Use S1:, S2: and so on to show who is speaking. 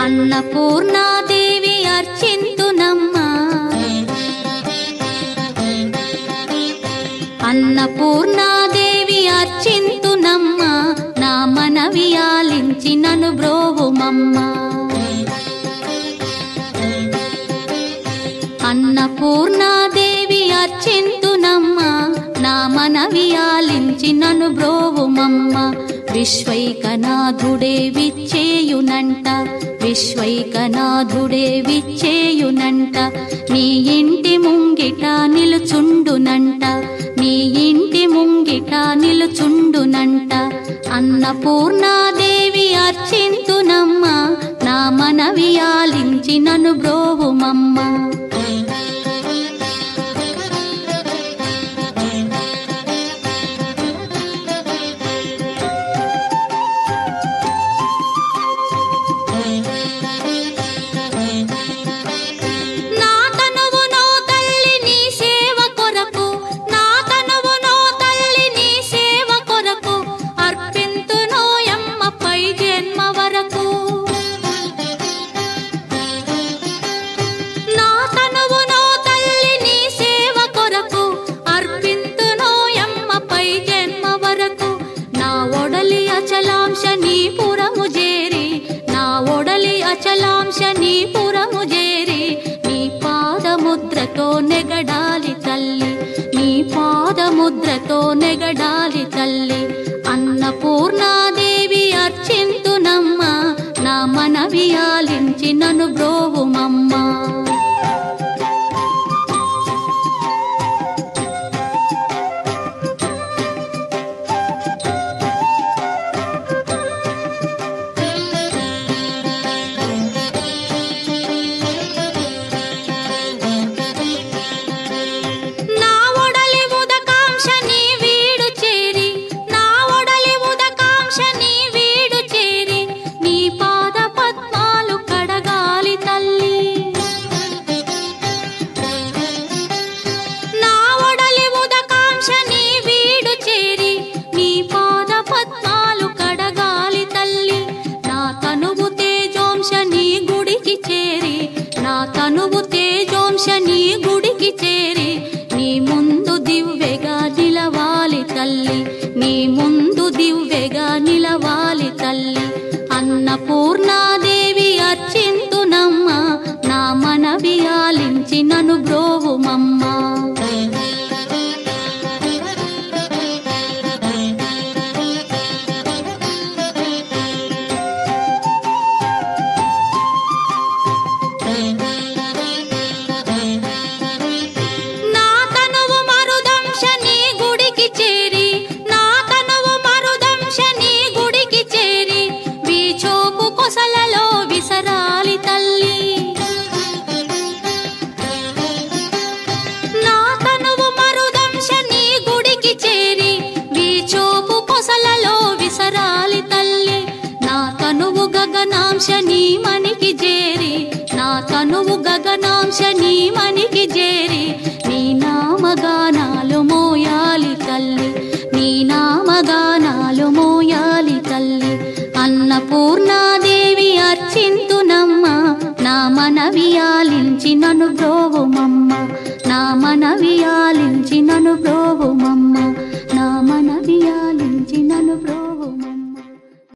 S1: అన్నపూర్ణాదేవి అర్చింతునమ్మా, అన్నపూర్ణాదేవి అర్చింతునమ్మా, నా మనవి ఆలించి నన్ను బ్రోవుమమ్మా. అన్నపూర్ణాదేవి అర్చింతునమ్మా, నా మనవి ఆలించి నన్ను బ్రోవుమమ్మా. విశ్వైకనాథుడే విచ్చేయునంట, విశ్వైకనాథుడే విచ్చేయునంట, నీ ఇంటి ముంగిట నిలుచుండునంట, నీ ఇంటి ముంగిట నిలుచుండునంట. అన్నపూర్ణాదేవి అర్చింతునమ్మా, నా మనవి ఆలించి నన్ను బ్రోవుమమ్మా. అచలాంశనీపురము చేరి నీ పాదముద్రతో నెగడాలి తల్లి, నీ పాదముద్రతో నెగడాలి తల్లి. అన్నపూర్ణాదేవి అర్చింతునమ్మా, నా మనవి ఆలించి నన్ను బ్రోవుమమ్మా. తనువు తేజోంశని గుడికి చేరి నీ ముందు దివ్వెగా నిలవాలి తల్లి, నీ ముందు దివ్వెగా నిలవాలి తల్లి. అన్నపూర్ణాదేవి అర్చింతునమ్మా, నా మనవి ఆలించి నన్ను బ్రోవుమమ్మా. గగనాంశని మనికి చేరి, నా తనువు గగనాంశని మనికి చేరి నీ నామగానాలు మోయాలి తల్లి, నీ నామగానాలు మోయాలి తల్లి. అన్నపూర్ణాదేవి అర్చింతునమ్మా, నా మనవి ఆలించి నన్ను బ్రోవుమమ్మా, నా మనవి ఆలించి నన్ను బ్రోవుమమ్మా.